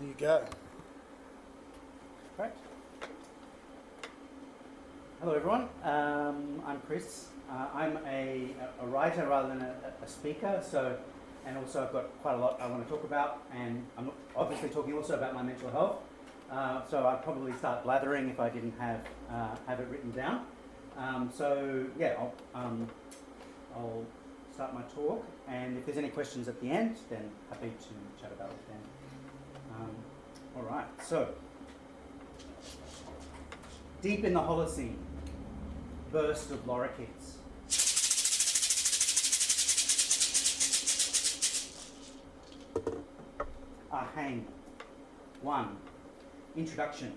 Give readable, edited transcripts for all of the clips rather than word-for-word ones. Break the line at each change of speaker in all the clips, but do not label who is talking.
You go.
Great. Hello everyone, I'm Chris. I'm a writer rather than a speaker, and also I've got quite a lot I want to talk about, and I'm obviously talking also about my mental health, so I'd probably start blathering if I didn't have it written down. I'll start my talk, and if there's any questions at the end, then happy to chat about it then. All right, so deep in the Holocene, burst of lorikeets. Hang. 1. Introduction.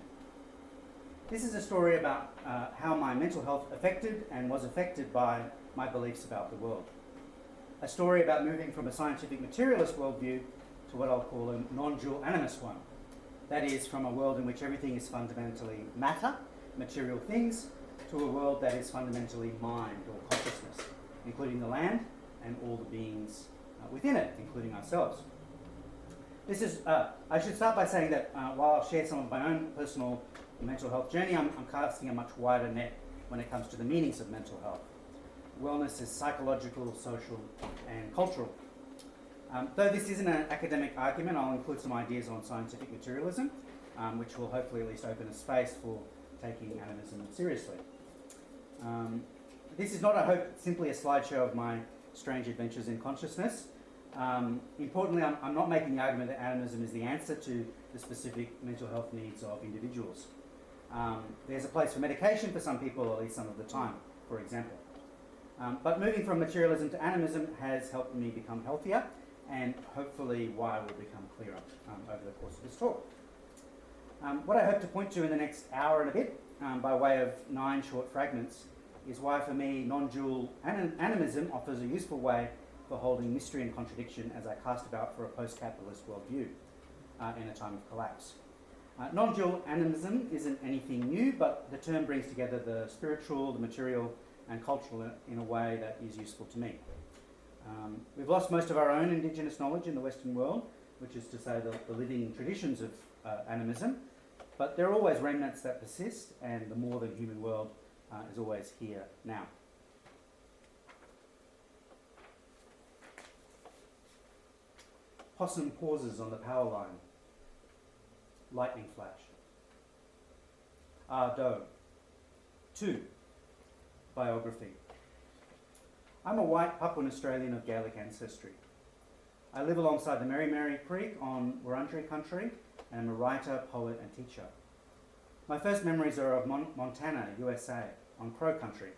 This is a story about how my mental health affected and was affected by my beliefs about the world. A story about moving from a scientific materialist worldview to what I'll call a non-dual animist one. That is, from a world in which everything is fundamentally matter, material things, to a world that is fundamentally mind or consciousness, including the land and all the beings within it, including ourselves. This is, I should start by saying that while I'll share some of my own personal mental health journey, I'm casting a much wider net when it comes to the meanings of mental health. Wellness is psychological, social, and cultural. Though this isn't an academic argument, I'll include some ideas on scientific materialism, which will hopefully at least open a space for taking animism seriously. This is not, I hope, simply a slideshow of my strange adventures in consciousness. Importantly, I'm not making the argument that animism is the answer to the specific mental health needs of individuals. There's a place for medication for some people, at least some of the time, for example. But moving from materialism to animism has helped me become healthier, and hopefully why will become clearer over the course of this talk. What I hope to point to in the next hour and a bit, by way of 9 short fragments, is why for me non-dual animism offers a useful way for holding mystery and contradiction as I cast about for a post-capitalist worldview in a time of collapse. Non-dual animism isn't anything new, but the term brings together the spiritual, the material, and cultural in a way that is useful to me. We've lost most of our own indigenous knowledge in the Western world, which is to say the living traditions of animism, but there are always remnants that persist, and the more than human world is always here now. Possum pauses on the power line. Lightning flash. Do. 2. Biography. I'm a white Papuan Australian of Gaelic ancestry. I live alongside the Mary Creek on Wurundjeri country, and I'm a writer, poet, and teacher. My first memories are of Montana, USA, on Crow country,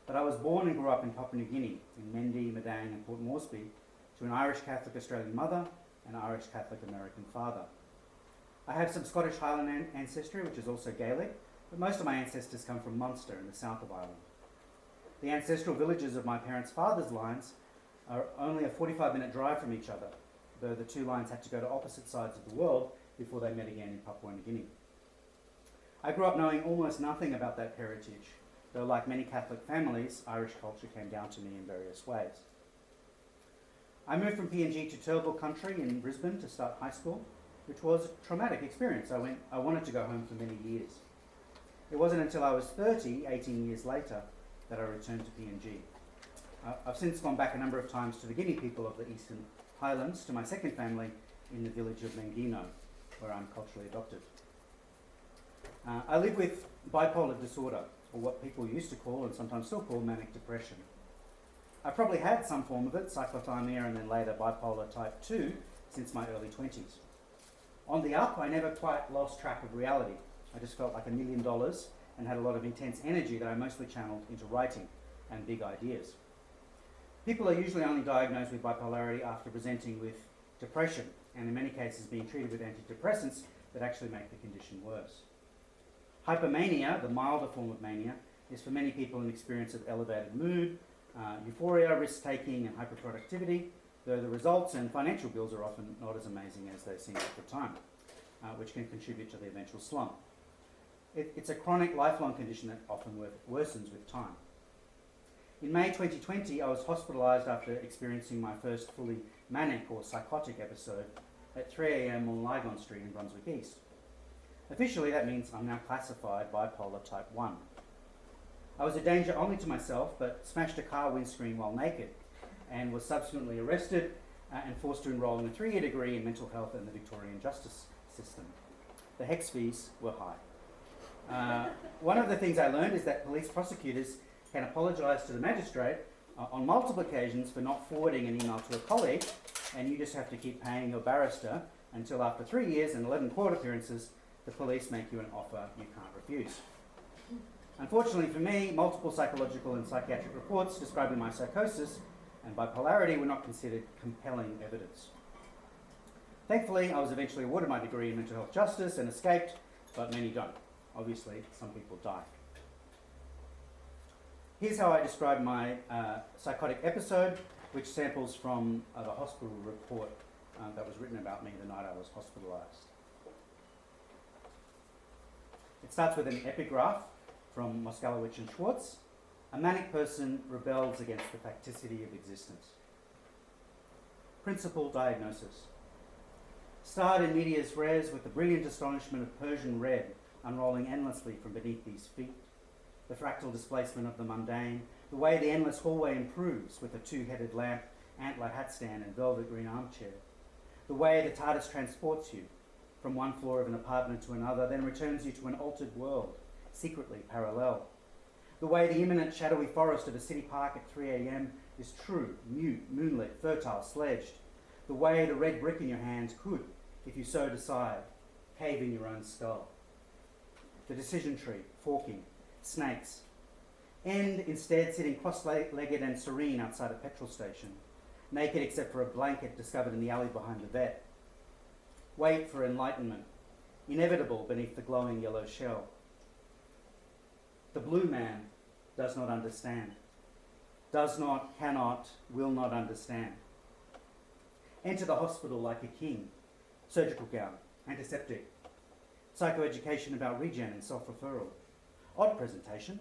but I was born and grew up in Papua New Guinea, in Mendi, Madang, and Port Moresby, to an Irish Catholic Australian mother and Irish Catholic American father. I have some Scottish Highland ancestry, which is also Gaelic, but most of my ancestors come from Munster in the south of Ireland. The ancestral villages of my parents' father's lines are only a 45-minute drive from each other, though the two lines had to go to opposite sides of the world before they met again in Papua New Guinea. I grew up knowing almost nothing about that heritage, though like many Catholic families, Irish culture came down to me in various ways. I moved from PNG to Turrbal country in Brisbane to start high school, which was a traumatic experience. I wanted to go home for many years. It wasn't until I was 30, 18 years later, that I returned to PNG. I've since gone back a number of times to the Guinea people of the Eastern Highlands, to my second family in the village of Mangino, where I'm culturally adopted. I live with bipolar disorder, or what people used to call, and sometimes still call, manic depression. I probably had some form of it, cyclothymia and then later bipolar type 2, since my early 20s. On the up, I never quite lost track of reality. I just felt like $1 million and had a lot of intense energy that I mostly channeled into writing and big ideas. People are usually only diagnosed with bipolarity after presenting with depression, and in many cases being treated with antidepressants that actually make the condition worse. Hypomania, the milder form of mania, is for many people an experience of elevated mood, euphoria, risk-taking, and hyperproductivity, though the results and financial bills are often not as amazing as they seem at the time, which can contribute to the eventual slump. It's a chronic, lifelong condition that often worsens with time. In May 2020, I was hospitalised after experiencing my first fully manic or psychotic episode at 3 a.m. on Lygon Street in Brunswick East. Officially, that means I'm now classified bipolar type 1. I was a danger only to myself, but smashed a car windscreen while naked and was subsequently arrested and forced to enrol in a 3-year degree in mental health and the Victorian justice system. The HECS fees were high. One of the things I learned is that police prosecutors can apologise to the magistrate on multiple occasions for not forwarding an email to a colleague, and you just have to keep paying your barrister until after 3 years and 11 court appearances, the police make you an offer you can't refuse. Unfortunately for me, multiple psychological and psychiatric reports describing my psychosis and bipolarity were not considered compelling evidence. Thankfully, I was eventually awarded my degree in mental health justice and escaped, but many don't. Obviously, some people die. Here's how I describe my psychotic episode, which samples from the hospital report that was written about me the night I was hospitalised. It starts with an epigraph from Moskalowicz and Schwartz. A manic person rebels against the facticity of existence. Principal diagnosis. Starred in medias res with the brilliant astonishment of Persian red unrolling endlessly from beneath these feet, the fractal displacement of the mundane, the way the endless hallway improves with a 2-headed lamp, antler hat stand and velvet green armchair, the way the TARDIS transports you from one floor of an apartment to another, then returns you to an altered world, secretly parallel. The way the imminent shadowy forest of a city park at 3 a.m. is true, mute, moonlit, fertile, sledged. The way the red brick in your hands could, if you so decide, cave in your own skull. The decision tree, forking, snakes. End instead sitting cross-legged and serene outside a petrol station, naked except for a blanket discovered in the alley behind the vet. Wait for enlightenment, inevitable beneath the glowing yellow shell. The blue man does not understand. Does not, cannot, will not understand. Enter the hospital like a king. Surgical gown, antiseptic. Psychoeducation about regen and self-referral. Odd presentation.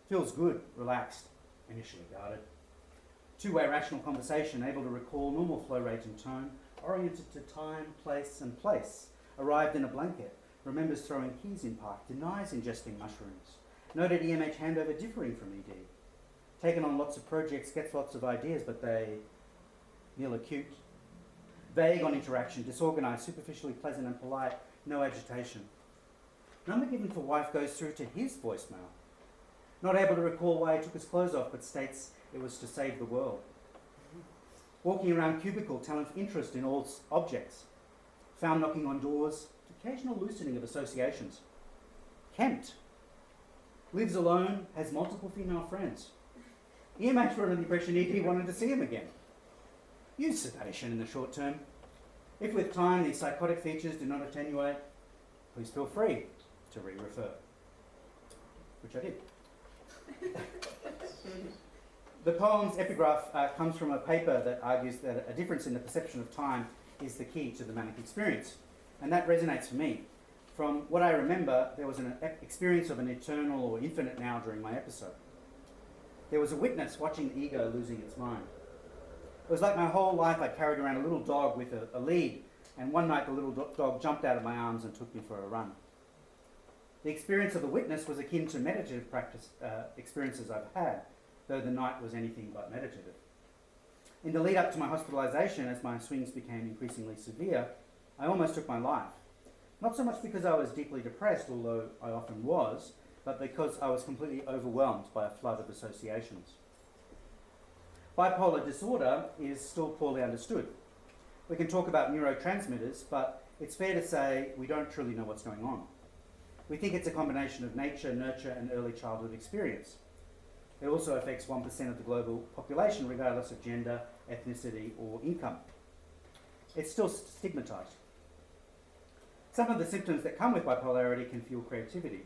Feels good, relaxed, initially guarded. Two-way rational conversation, able to recall normal flow rate and tone, oriented to time, place and place. Arrived in a blanket, remembers throwing keys in park, denies ingesting mushrooms. Noted EMH handover differing from ED. Taken on lots of projects, gets lots of ideas, but they nil acute. Vague on interaction, disorganised, superficially pleasant and polite, no agitation. Number given for wife goes through to his voicemail. Not able to recall why he took his clothes off, but states it was to save the world. Walking around cubicle, talent interest in all objects. Found knocking on doors, occasional loosening of associations. Kempt. Lives alone, has multiple female friends. EMH were under the impression ED wanted to see him again. Use sedation in the short term. If with time these psychotic features do not attenuate, please feel free to re-refer. Which I did. The poem's epigraph comes from a paper that argues that a difference in the perception of time is the key to the manic experience. And that resonates for me. From what I remember, there was an experience of an eternal or infinite now during my episode. There was a witness watching the ego losing its mind. It was like my whole life I carried around a little dog with a lead, and one night the little dog jumped out of my arms and took me for a run. The experience of the witness was akin to meditative practice experiences I've had, though the night was anything but meditative. In the lead up to my hospitalisation, as my swings became increasingly severe, I almost took my life. Not so much because I was deeply depressed, although I often was, but because I was completely overwhelmed by a flood of associations. Bipolar disorder is still poorly understood. We can talk about neurotransmitters, but it's fair to say we don't truly know what's going on. We think it's a combination of nature, nurture, and early childhood experience. It also affects 1% of the global population, regardless of gender, ethnicity, or income. It's still stigmatized. Some of the symptoms that come with bipolarity can fuel creativity.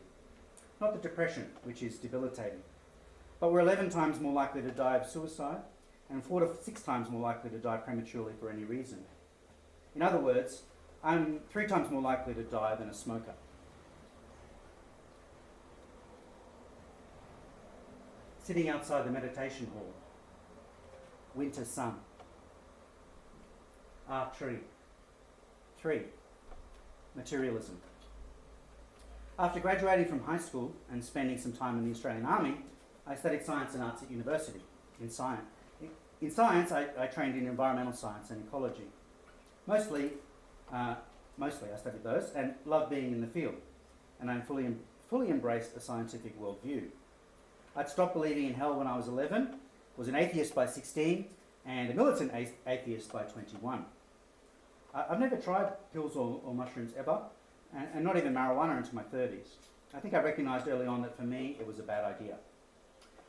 Not the depression, which is debilitating. But we're 11 times more likely to die of suicide and 4 to 6 times more likely to die prematurely for any reason. In other words, I'm 3 times more likely to die than a smoker. Sitting outside the meditation hall. Winter sun. Tree. 3. Materialism. After graduating from high school and spending some time in the Australian Army, I studied science and arts at university. In science, I trained in environmental science and ecology. Mostly I studied those and loved being in the field, and I fully embraced a scientific worldview. I'd stopped believing in hell when I was 11, was an atheist by 16, and a militant atheist by 21. I've never tried pills or mushrooms ever, and not even marijuana until my 30s. I think I recognised early on that for me it was a bad idea.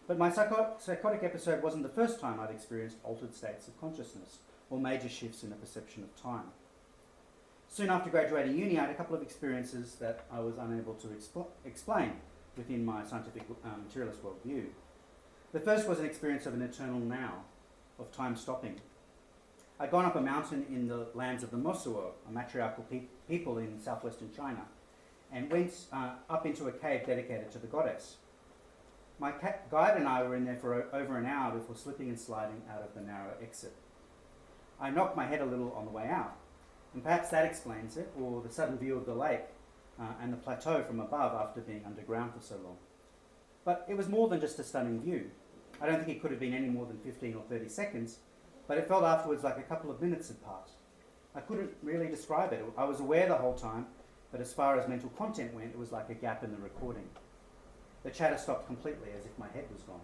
But my psychotic episode wasn't the first time I'd experienced altered states of consciousness or major shifts in the perception of time. Soon after graduating uni, I had a couple of experiences that I was unable to explain within my scientific materialist worldview. The first was an experience of an eternal now, of time stopping. I'd gone up a mountain in the lands of the Mosuo, a matriarchal people in southwestern China, and went up into a cave dedicated to the goddess. My guide and I were in there for over an hour before slipping and sliding out of the narrow exit. I knocked my head a little on the way out, and perhaps that explains it, or the sudden view of the lake and the plateau from above after being underground for so long. But it was more than just a stunning view. I don't think it could have been any more than 15 or 30 seconds, but it felt afterwards like a couple of minutes had passed. I couldn't really describe it. I was aware the whole time, but as far as mental content went, it was like a gap in the recording. The chatter stopped completely, as if my head was gone.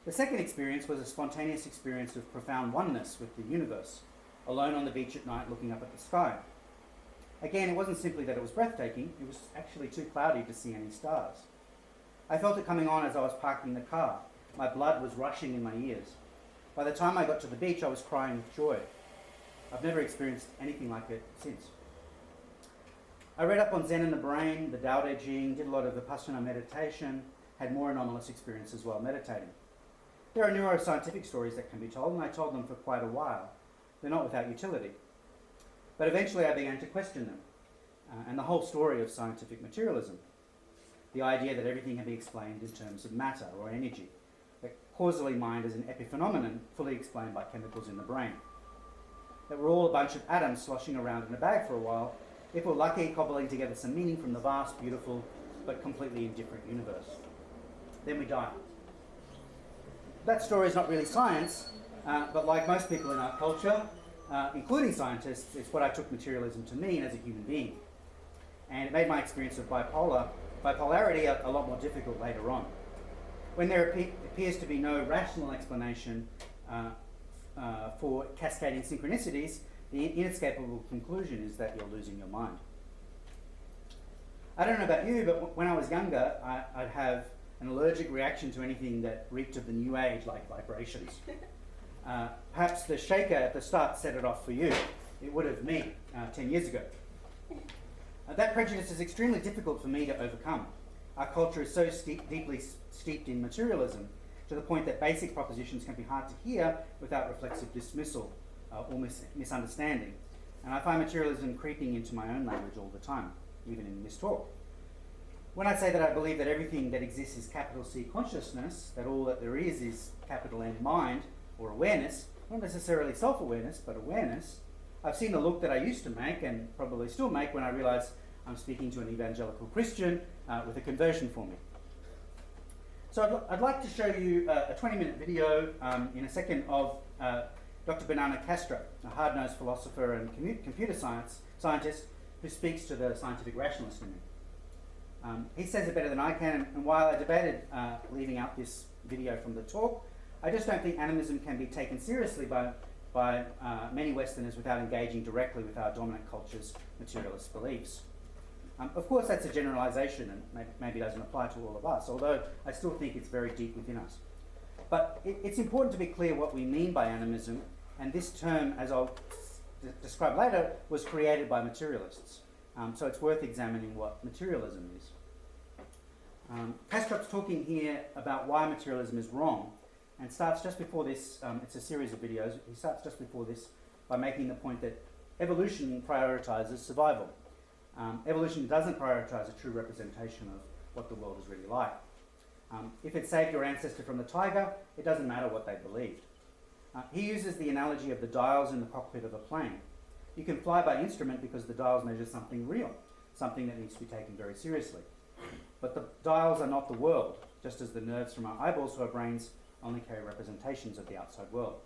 The second experience was a spontaneous experience of profound oneness with the universe, alone on the beach at night looking up at the sky. Again, it wasn't simply that it was breathtaking, it was actually too cloudy to see any stars. I felt it coming on as I was parking the car. My blood was rushing in my ears. By the time I got to the beach, I was crying with joy. I've never experienced anything like it since. I read up on Zen and the brain, the Tao Te Ching, did a lot of Vipassana meditation, had more anomalous experiences while meditating. There are neuroscientific stories that can be told, and I told them for quite a while. They're not without utility. But eventually I began to question them, and the whole story of scientific materialism. The idea that everything can be explained in terms of matter or energy, that causally mind is an epiphenomenon fully explained by chemicals in the brain. That we're all a bunch of atoms sloshing around in a bag for a while, if we're lucky, cobbling together some meaning from the vast, beautiful, but completely indifferent universe. Then we die. That story is not really science, but like most people in our culture, including scientists, it's what I took materialism to mean as a human being. And it made my experience of bipolarity a lot more difficult later on. When there appears to be no rational explanation for cascading synchronicities, the inescapable conclusion is that you're losing your mind. I don't know about you, but when I was younger, I'd have an allergic reaction to anything that reeked of the new age, like vibrations. Perhaps the shaker at the start set it off for you. It would have me 10 years ago. That prejudice is extremely difficult for me to overcome. Our culture is so deeply steeped in materialism to the point that basic propositions can be hard to hear without reflexive dismissal or misunderstanding. And I find materialism creeping into my own language all the time, even in this talk. When I say that I believe that everything that exists is capital C consciousness, that all that there is capital N mind, or awareness, not necessarily self-awareness, but awareness, I've seen the look that I used to make, and probably still make, when I realise I'm speaking to an evangelical Christian with a conversion for me. So I'd like to show you a 20-minute video in a second of Dr. Bernardo Castro, a hard-nosed philosopher and computer scientist who speaks to the scientific rationalist in me. He says it better than I can, and while I debated leaving out this video from the talk, I just don't think animism can be taken seriously by many Westerners without engaging directly with our dominant culture's materialist beliefs. Of course, that's a generalization and maybe doesn't apply to all of us, although I still think it's very deep within us. But it's important to be clear what we mean by animism, and this term, as I'll describe later, was created by materialists. So it's worth examining what materialism is. Castro's talking here about why materialism is wrong, and starts just before this, it's a series of videos, he starts just before this by making the point that evolution prioritizes survival. Evolution doesn't prioritize a true representation of what the world is really like. If it saved your ancestor from the tiger, it doesn't matter what they believed. He uses the analogy of the dials in the cockpit of a plane. You can fly by instrument because the dials measure something real, something that needs to be taken very seriously. But the dials are not the world, just as the nerves from our eyeballs to our brains only carry representations of the outside world.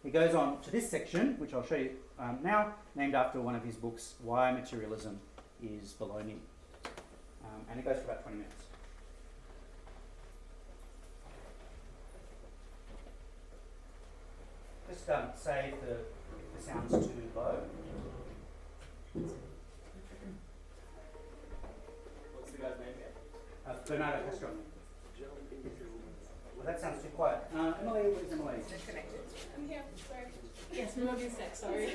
He goes on to this section, which I'll show you now, named after one of his books, Why Materialism is Baloney. And it goes for about 20 minutes. Just save the sounds too low.
What's the guy's name again?
Bernardo Castro. Well, that sounds too quiet. Emily, where's Emily?
Disconnected.
I'm here, sorry. Yes, remove your stick, sorry.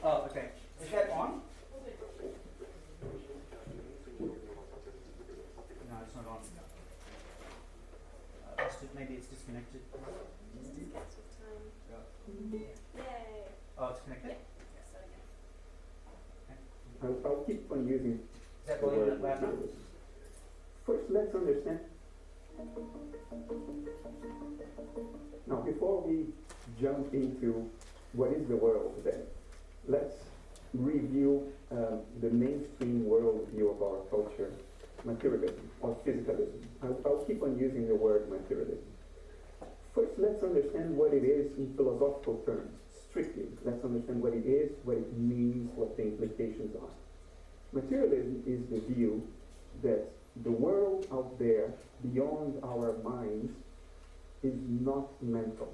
Oh, okay. Is that on? No, it's not on. Maybe it's disconnected.
Just disconnect with time. Yay.
Oh, it's connected?
Yeah, start again.
I'll keep on using
Is that
the
volume
word
loud enough?
materialism. First, let's understand. Now, before we jump into what is the world then, let's review the mainstream worldview of our culture, materialism or physicalism. I'll keep on using the word materialism. First, let's understand what it is in philosophical terms, strictly. Let's understand what it is, what it means, what the implications are. Materialism is the view that the world out there, beyond our minds, is not mental.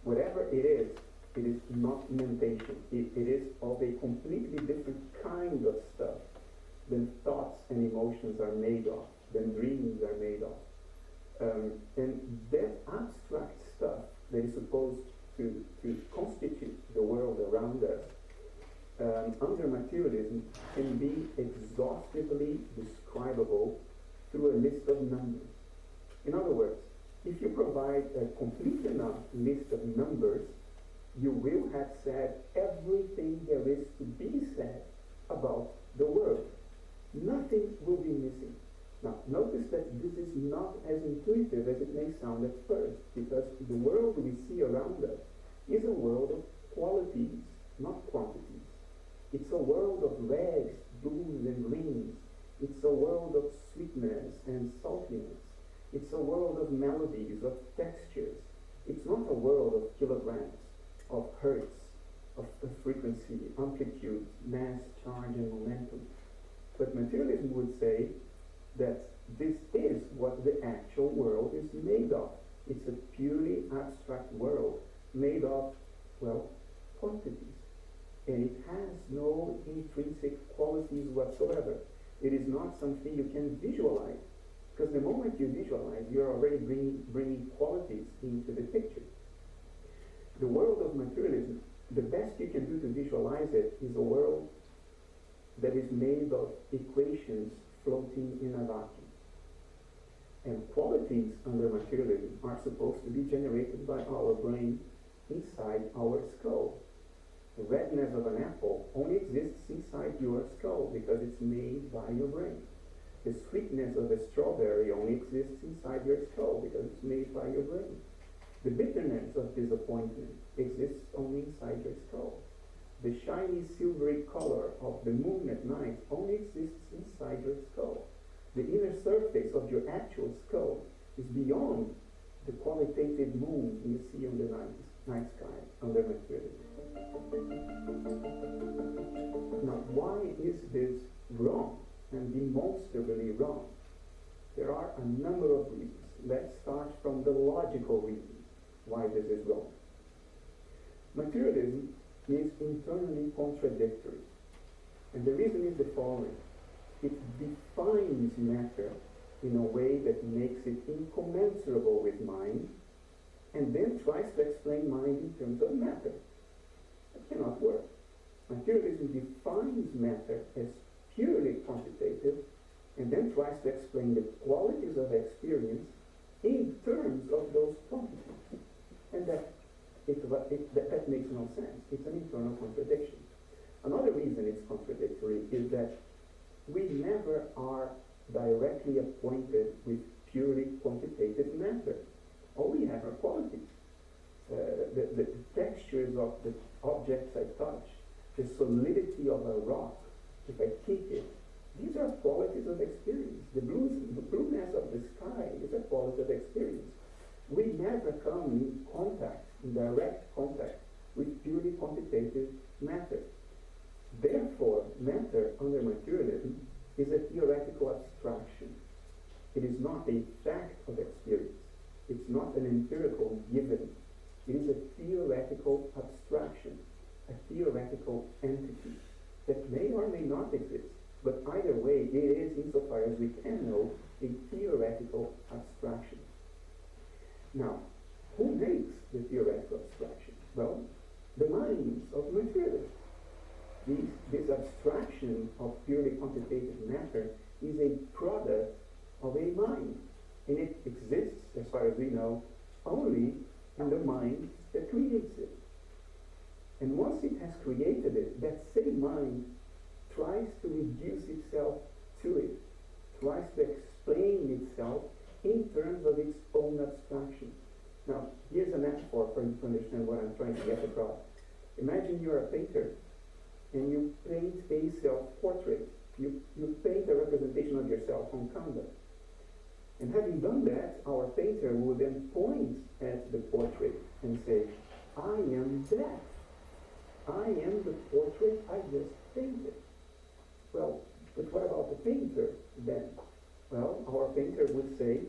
Whatever it is not mentation. It is of a completely different kind of stuff than thoughts and emotions are made of, than dreams are made of. And that abstract stuff that is supposed to constitute the world around us, under materialism, can be exhaustively describable through a list of numbers. In other words, if you provide a complete enough list of numbers, you will have said everything there is to be said about the world. Nothing will be missing. Now, notice that this is not as intuitive as it may sound at first, because the world we see around us is a world of qualities, not quantities. It's a world of reds, blues, and greens. It's a world of sweetness and saltiness. It's a world of melodies, of textures. It's not a world of kilograms, of hertz, of frequency, amplitude, mass, charge, and momentum. But materialism would say that this is what the actual world is made of. It's a purely abstract world made of, well, quantities. And it has no intrinsic qualities whatsoever. It is not something you can visualize. Because the moment you visualize, you're already bringing qualities into the picture. The world of materialism, the best you can do to visualize it is a world that is made of equations floating in a vacuum. And qualities under materialism are supposed to be generated by our brain inside our skull. The redness of an apple only exists inside your skull because it's made by your brain. The sweetness of a strawberry only exists inside your skull because it's made by your brain. The bitterness of disappointment exists only inside your skull. The shiny silvery color of the moon at night only exists inside your skull. The inner surface of your actual skull is beyond the qualitative moon you see on the night sky under materialism. Now, why is this wrong and demonstrably wrong? There are a number of reasons. Let's start from the logical reasons why this is wrong. Materialism is internally contradictory. And the reason is the following. It defines matter in a way that makes it incommensurable with mind, and then tries to explain mind in terms of matter. That cannot work. Materialism defines matter as purely quantitative, and then tries to explain the qualities of experience in terms of those quantities. And that makes no sense. It's an internal contradiction. Another reason it's contradictory is that we never are directly acquainted with purely quantitative matter. All we have are qualities. The textures of the objects I touch, the solidity of a rock, if I kick it, these are qualities of experience. The blueness of the sky is a quality of experience. We never come in contact, in direct contact, with purely quantitative matter. Therefore, matter under materialism is a theoretical abstraction. It is not a fact of experience. It's not an empirical given. It is a theoretical abstraction, a theoretical entity that may or may not exist. But either way, it is, insofar as we can know, a theoretical abstraction. Now, who makes the theoretical abstraction? Well, the minds of materialists. This abstraction of purely quantitative matter is a product of a mind. And it exists, as far as we know, only in the mind that creates it. And once it has created it, that same mind tries to reduce itself to it, tries to explain itself in terms of its own abstraction. Now, here's a metaphor for you to understand what I'm trying to get across. Imagine you're a painter and you paint a self-portrait. You paint a representation of yourself on canvas. And having done that, our painter will then point at the portrait and say, I am that. I am the portrait I just painted. Well, but what about the painter then? Well, our painter would say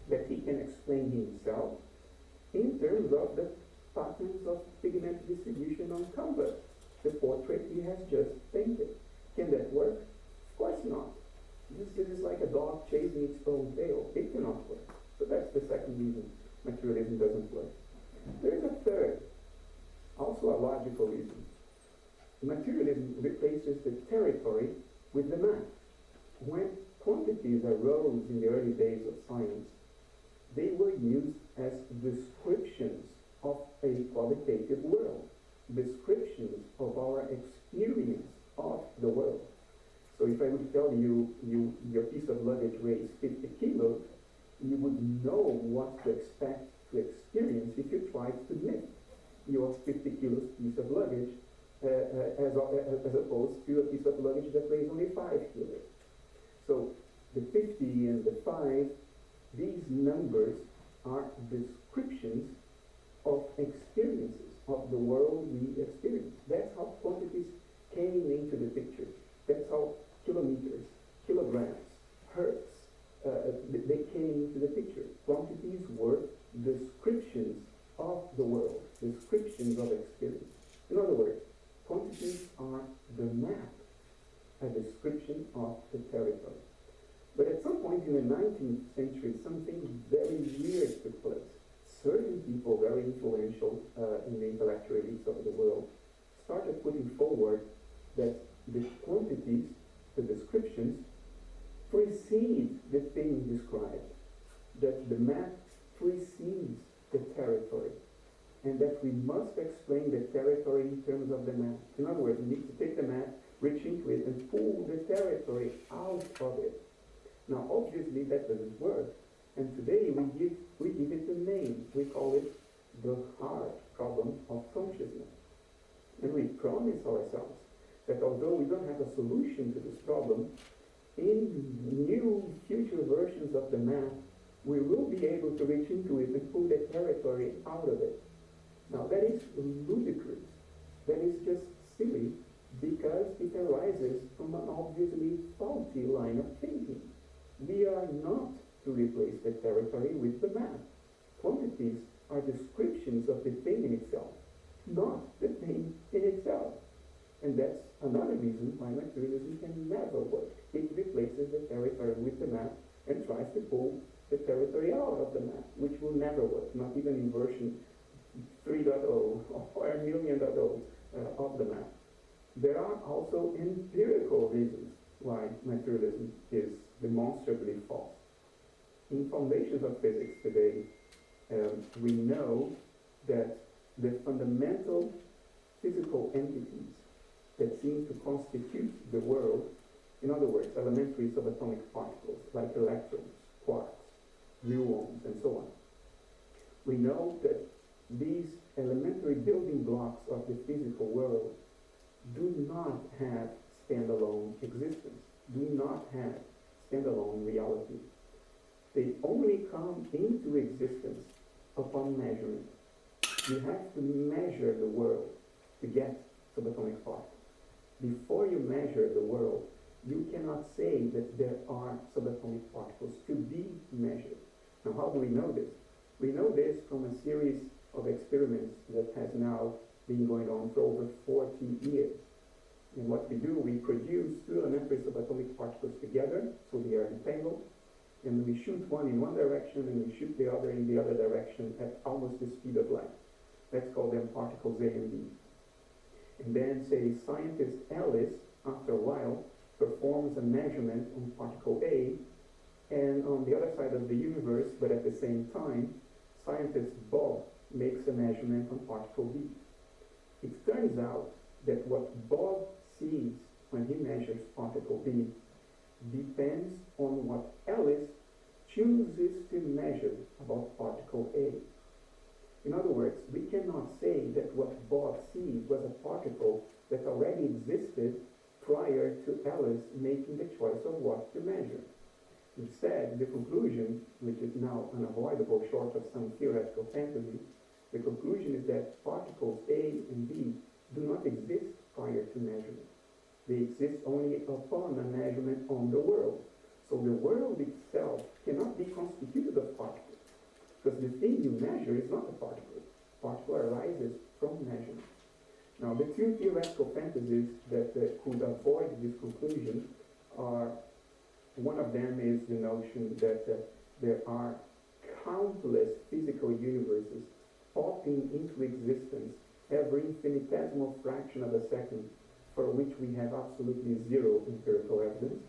that he can explain himself in terms of the patterns of pigment distribution on canvas, the portrait he has just painted. Can that work? Of course not. This is like a dog chasing its own tail. It cannot work. So that's the second reason materialism doesn't work. There is a third, also a logical reason. Materialism replaces the territory with the map. When quantities arose in the early days of science, they were used as descriptions of a qualitative world, descriptions of our experience of the world. So if I would tell you your piece of luggage weighs 50 kilos, you would know what to expect to experience if you tried to lift your 50 kilos piece of luggage as opposed to a piece of luggage that weighs only 5 kilos. So the 50 and the 5, these numbers are descriptions of experiences of the world we experience. That's how quantities came into the picture. That's how kilometers, kilograms, hertz, they came into the picture. Quantities were descriptions of the world, descriptions of experience. In other words, quantities are the map, a description of the territory. But at some point in the 19th century, something very weird took place. Certain people, very influential in the intellectual elites of the world, started putting forward that the quantities, the descriptions, precede the thing described, that the map precedes the territory, and that we must explain the territory in terms of the map. In other words, we need to take the map, reach into it, and pull the territory out of it. Now, obviously, that doesn't work, and today we give it a name. We call it the hard problem of consciousness. And we promise ourselves that although we don't have a solution to this problem, in new future versions of the map, we will be able to reach into it and pull the territory out of it. Now that is ludicrous. That is just silly because it arises from an obviously faulty line of thinking. We are not to replace the territory with the map. Quantities are descriptions of the thing in itself, not the thing in itself. And that's another reason why materialism can never work. It replaces the territory with the map and tries to pull the territory out of the map, which will never work, not even in version 3.0 or a million of the map. There are also empirical reasons why materialism is demonstrably false. In foundations of physics today, we know that the fundamental physical entities that seem to constitute the world, in other words, elementary subatomic particles like electrons, quarks, muons, and so on. We know that these elementary building blocks of the physical world do not have standalone existence, do not have standalone reality. They only come into existence upon measurement. You have to measure the world to get subatomic particles. Before you measure the world, you cannot say that there are subatomic particles to be measured. Now, how do we know this? We know this from a series of experiments that has now been going on for over 40 years. And what we do, we produce two elementary subatomic particles together, so they are entangled, and we shoot one in one direction and we shoot the other in the other direction at almost the speed of light. Let's call them particles A and B. And then, say, scientist Alice, after a while, performs a measurement on particle A, and on the other side of the universe, but at the same time, scientist Bob makes a measurement on particle B. It turns out that what Bob sees when he measures particle B depends on what Alice chooses to measure about particle A. In other words, we cannot say that what Bob sees was a particle that already existed prior to Alice making the choice of what to measure. Instead, the conclusion, which is now unavoidable short of some theoretical fantasy, the conclusion is that particles A and B do not exist prior to measurement. They exist only upon a measurement on the world. So the world itself cannot be constituted of particles, because the thing you measure is not a particle. Particle arises from measurement. Now, the two theoretical fantasies that could avoid this conclusion are, one of them is the notion that there are countless physical universes popping into existence every infinitesimal fraction of a second, for which we have absolutely zero empirical evidence.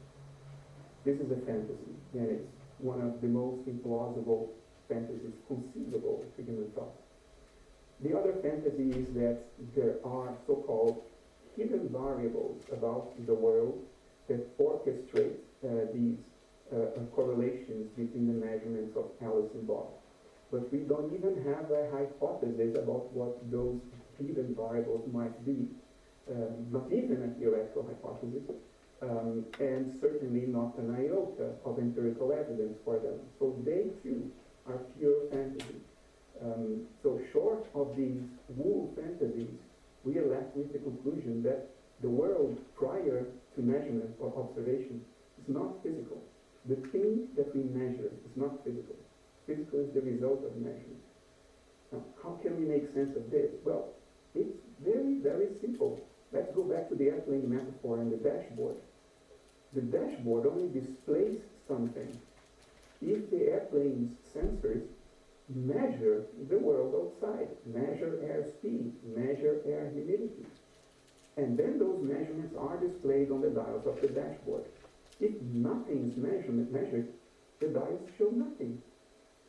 This is a fantasy, and it's one of the most implausible fantasies conceivable to human thought. The other fantasy is that there are so-called hidden variables about the world that orchestrate these correlations between the measurements of Alice and Bob. But we don't even have a hypothesis about what those hidden variables might be, not even a theoretical hypothesis, and certainly not an iota of empirical evidence for them. So they too are pure fantasy. So short of these woo fantasies, we are left with the conclusion that the world prior to measurement or observation is not physical. The thing that we measure is not physical. Physical is the result of measurement. Now, how can we make sense of this? Well, it's very, very simple. Let's go back to the airplane metaphor and the dashboard. The dashboard only displays something if the airplane's sensors measure the world outside, measure airspeed, measure air humidity. And then those measurements are displayed on the dials of the dashboard. If nothing is measured, the dials show nothing.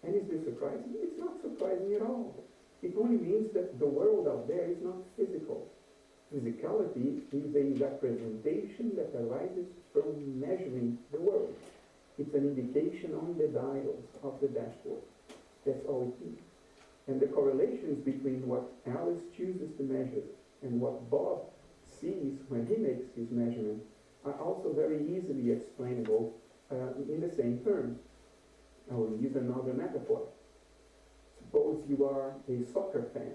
And is this surprising? It's not surprising at all. It only means that the world out there is not physical. Physicality is a representation that arises from measuring the world. It's an indication on the dials of the dashboard. That's all it means. And the correlations between what Alice chooses to measure and what Bob sees when he makes his measurement are also very easily explainable in the same terms. I will use another metaphor. Suppose you are a soccer fan,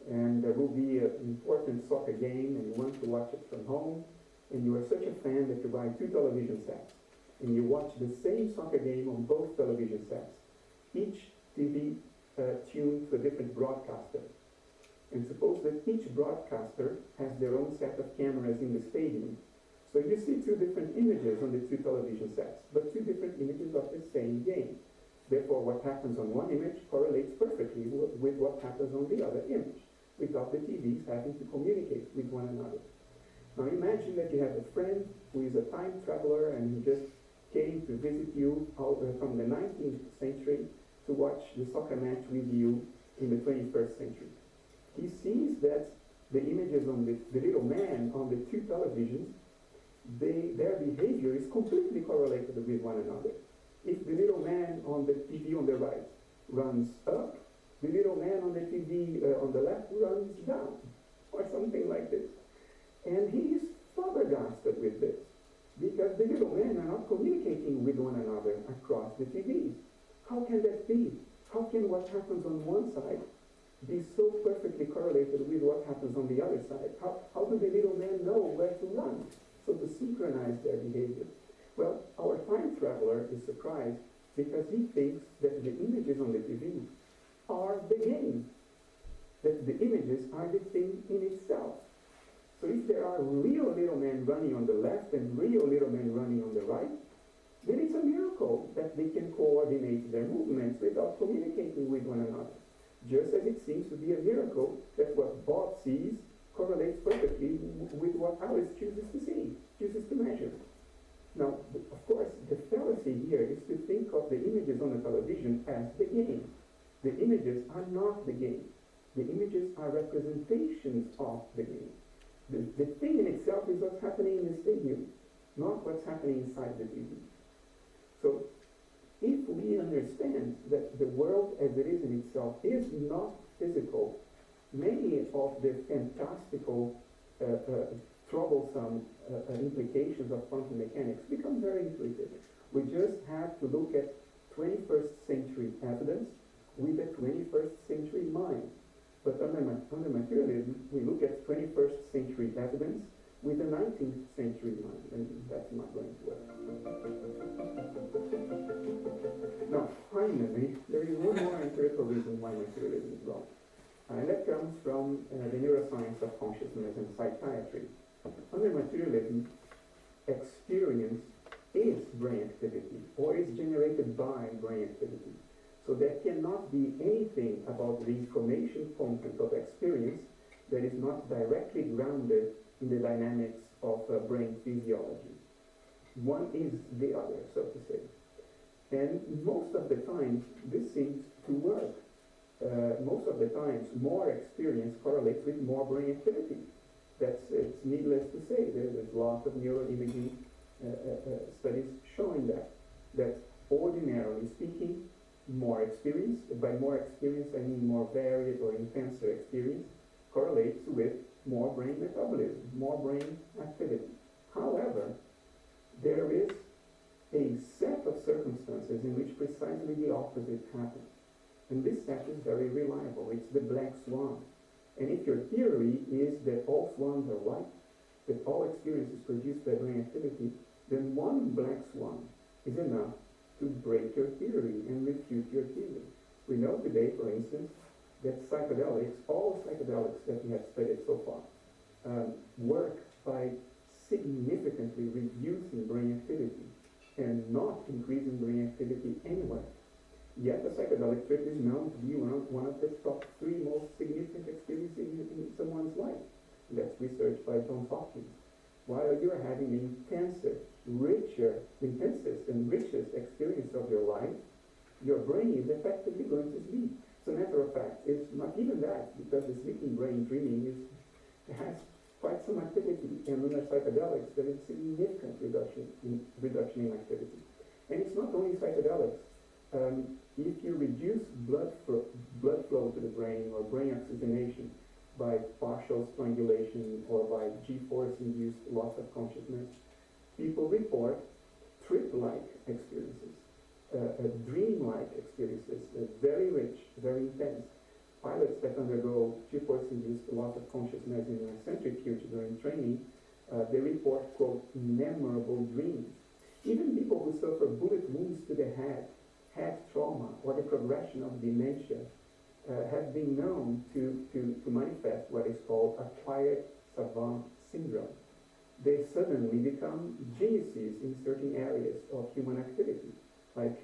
and there will be an important soccer game, and you want to watch it from home, and you are such a fan that you buy 2 television sets, and you watch the same soccer game on both television sets, each TV tuned to a different broadcaster. And suppose that each broadcaster has their own set of cameras in the stadium. So you see 2 different images on the 2 television sets, but 2 different images of the same game. Therefore, what happens on one image correlates perfectly with what happens on the other image, without the TVs having to communicate with one another. Now imagine that you have a friend who is a time traveler and he just came to visit you from the 19th century to watch the soccer match with you in the 21st century. He sees that the images on the little man on the 2 televisions, their behavior is completely correlated with one another. If the little man on the TV on the right runs up, The little man on the TV on the left runs down, or something like this. And he is flabbergasted with this, because the little men are not communicating with one another across the TVs. How can that be? How can what happens on one side be so perfectly correlated with what happens on the other side? How do the little men know where to run, so to synchronize their behavior? Well, our time traveler is surprised because he thinks that the images on the TV are the game, that the images are the thing in itself. So if there are real little men running on the left and real little men running on the right, then it's a miracle that they can coordinate their movements without communicating with one another. Just as it seems to be a miracle that what Bob sees correlates perfectly with what Alice chooses to see, chooses to measure. Now, of course, the fallacy here is to think of the images on the television as the game. The images are not the game. The images are representations of the game. The thing in itself is what's happening in the stadium, not what's happening inside the TV. So, if we understand that the world as it is in itself is not physical, many of the fantastical, troublesome implications of quantum mechanics become very intuitive. We just have to look at 21st century evidence with a 21st century mind. But under materialism, we look at 21st century evidence with a 19th century mind, and that's not going to work. Now, finally, there is one more empirical reason why materialism is wrong. And that comes from the neuroscience of consciousness and psychiatry. Under materialism, experience is brain activity, or is generated by brain activity. So there cannot be anything about the information content of experience that is not directly grounded in the dynamics of brain physiology. One is the other, so to say. And most of the time, this seems to work. Most of the times, more experience correlates with more brain activity. It's needless to say. There's lots of neuroimaging studies showing that ordinarily speaking, more experience, by more experience I mean more varied or intenser experience, correlates with more brain metabolism, more brain activity. However, there is a set of circumstances in which precisely the opposite happens. And this set is very reliable. It's the black swan. And if your theory is that all swans are white, that all experience is produced by brain activity, then one black swan is enough to break your theory and refute your theory. We know today, for instance, that psychedelics, all psychedelics that we have studied so far, work by significantly reducing brain activity and not increasing brain activity anywhere. Yet a psychedelic trip is known to be one of the top 3 most significant experiences in someone's life. That's research by Johns Hopkins. While you're having the intensest and richest experience of your life, your brain is effectively going to sleep. As a matter of fact, it's not even that, because the sleeping brain dreaming has quite some activity, and under psychedelics there is significant reduction in activity. And it's not only psychedelics. If you reduce blood flow to the brain or brain oxygenation by partial strangulation or by G-force induced loss of consciousness, people report trip-like experiences, dream-like experiences, very rich, very intense. Pilots that undergo G-force induced loss of consciousness in a centrifuge during training, they report, quote, memorable dreams. Even people who suffer bullet wounds to the head trauma or the progression of dementia have been known to manifest what is called acquired savant syndrome. They suddenly become geniuses in certain areas of human activity, like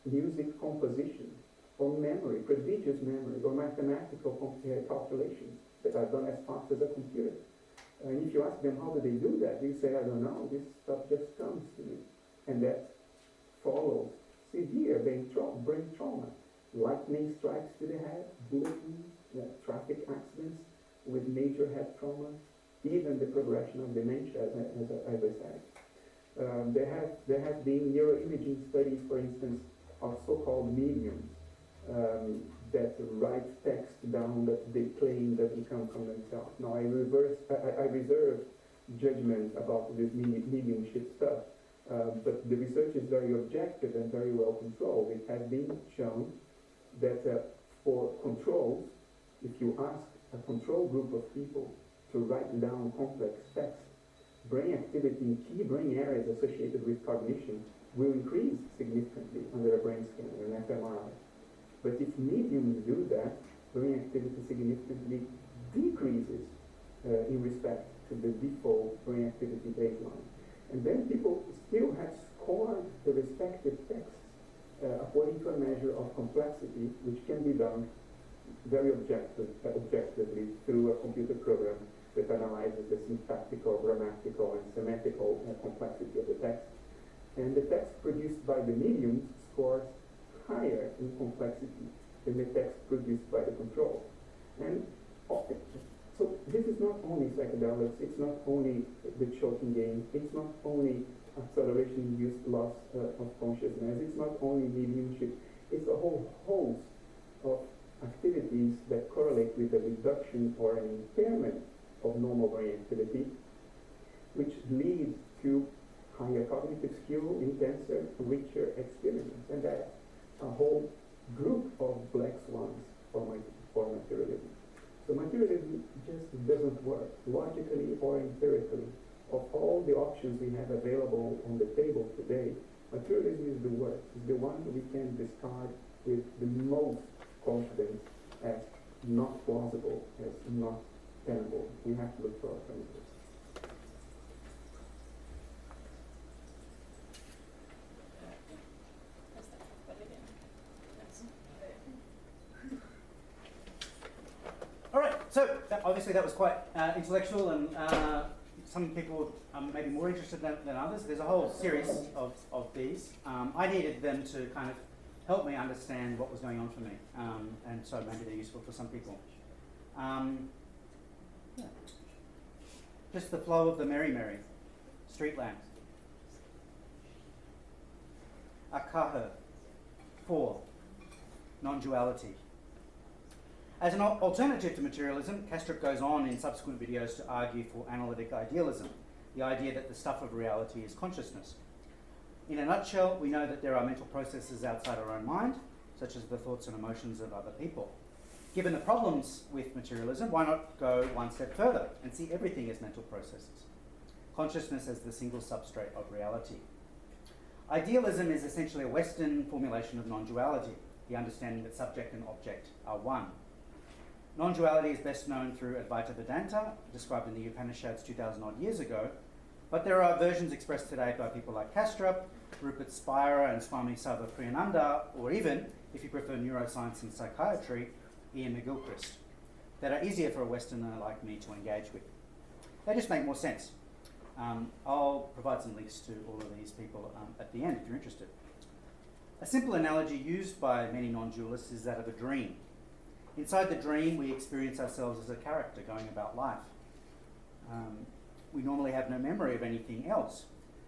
music composition, or memory, prodigious memory, or mathematical calculations that are done as fast as a computer. And if you ask them how do they do that, they say, I don't know, this stuff just comes to me. And that follows severe brain trauma, lightning strikes to the head, bullet wounds, traffic accidents with major head trauma, even the progression of dementia, as I said. There have been neuroimaging studies, for instance, of so-called mediums that write text down that they claim doesn't come from themselves. Now I reserve judgment about this mediumship stuff, but the research is very objective and very well controlled. It has been shown that for controls, if you ask a control group of people to write down complex text, brain activity in key brain areas associated with cognition will increase significantly under a brain scan or an fMRI. But if mediums do that, brain activity significantly decreases in respect to the default brain activity baseline. And then people still have scored the respective texts according to a measure of complexity, which can be done very objectively through a computer program that analyzes the syntactical, grammatical, and semantical complexity of the text. And the text produced by the mediums scores higher in complexity than the text produced by the control. And so this is not only psychedelics, it's not only the choking game, it's not only acceleration-induced loss of consciousness, it's not only mediumship, it's a whole host of activities that correlate with a reduction or an impairment of normal brain activity, which leads to higher cognitive skill, intenser, richer experience. And that's a whole group of black swans for materialism. So materialism just doesn't work, logically or empirically. Of all the options we have available on the table today, materialism is the worst. It's the one we can discard with the most confidence as not plausible, as not tenable. We have to look for alternatives.
All right, so obviously that was quite intellectual, and some people are maybe more interested than others. There's a whole series of these. I needed them to kind of help me understand what was going on for me, and so maybe they're useful for some people. Yeah. Just the flow of the merry, street lamp. Akaha, 4, non-duality. As an alternative to materialism, Kastrup goes on in subsequent videos to argue for analytic idealism, the idea that the stuff of reality is consciousness. In a nutshell, we know that there are mental processes outside our own mind, such as the thoughts and emotions of other people. Given the problems with materialism, why not go one step further and see everything as mental processes? Consciousness as the single substrate of reality. Idealism is essentially a Western formulation of non-duality, the understanding that subject and object are one. Non-duality is best known through Advaita Vedanta, described in the Upanishads 2,000 odd years ago, but there are versions expressed today by people like Kastrup, Rupert Spira and Swami Sarvapriyananda, or even, if you prefer neuroscience and psychiatry, Ian McGilchrist, that are easier for a Westerner like me to engage with. They just make more sense. I'll provide some links to all of these people at the end if you're interested. A simple analogy used by many non-dualists is that of a dream. Inside the dream, we experience ourselves as a character going about life. We normally have no memory of anything else.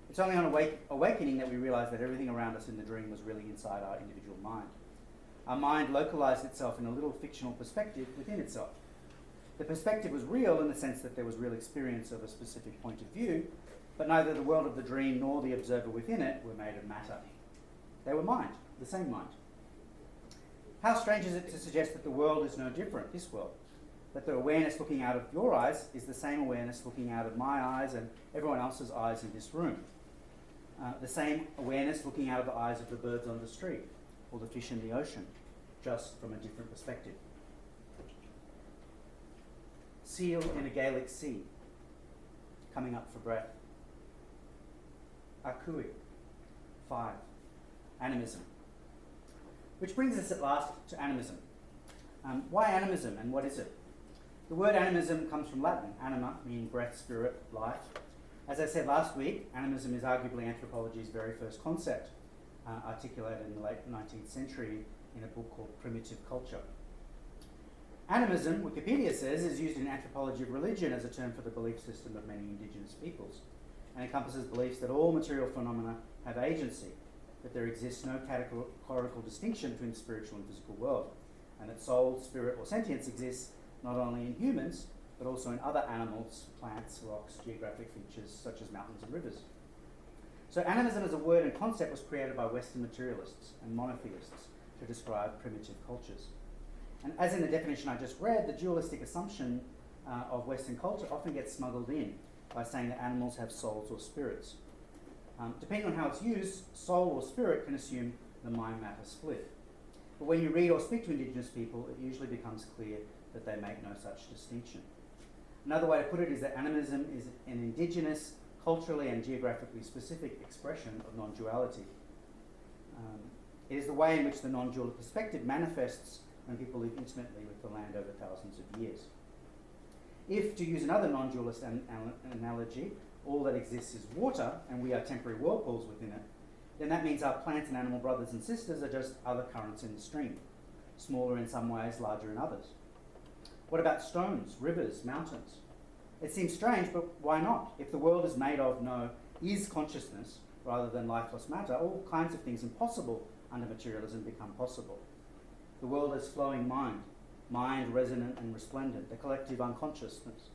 It's only on awakening that we realize that everything around us in the dream was really inside our individual mind. Our mind localized itself in a little fictional perspective within itself. The perspective was real in the sense that there was real experience of a specific point of view, but neither the world of the dream nor the observer within it were made of matter. They were mind, the same mind. How strange is it to suggest that the world is no different, this world? That the awareness looking out of your eyes is the same awareness looking out of my eyes and everyone else's eyes in this room. The same awareness looking out of the eyes of the birds on the street or the fish in the ocean, just from a different perspective. Seal in a Gaelic sea, coming up for breath. Akui, 5, animism. Which brings us at last to animism. Why animism and what is it? The word animism comes from Latin, anima, meaning breath, spirit, life. As I said last week, animism is arguably anthropology's very first concept, articulated in the late 19th century in a book called Primitive Culture. Animism, Wikipedia says, is used in anthropology of religion as a term for the belief system of many indigenous peoples, and encompasses beliefs that all material phenomena have agency, that there exists no categorical distinction between the spiritual and physical world, and that soul, spirit, or sentience exists not only in humans, but also in other animals, plants, rocks, geographic features such as mountains and rivers. So animism as a word and concept was created by Western materialists and monotheists to describe primitive cultures. And as in the definition I just read, the dualistic assumption of Western culture often gets smuggled in by saying that animals have souls or spirits. Depending on how it's used, soul or spirit can assume the mind-matter split. But when you read or speak to Indigenous people, it usually becomes clear that they make no such distinction. Another way to put it is that animism is an indigenous, culturally and geographically specific expression of non-duality. It is the way in which the non-dual perspective manifests when people live intimately with the land over thousands of years. If, to use another non-dualist analogy, all that exists is water and we are temporary whirlpools within it, then that means our plant and animal brothers and sisters are just other currents in the stream, smaller in some ways, larger in others. What about stones, rivers, mountains? It seems strange, but why not? If the world is made of, is consciousness rather than lifeless matter, all kinds of things impossible under materialism become possible. The world is flowing mind resonant and resplendent, the collective unconsciousness.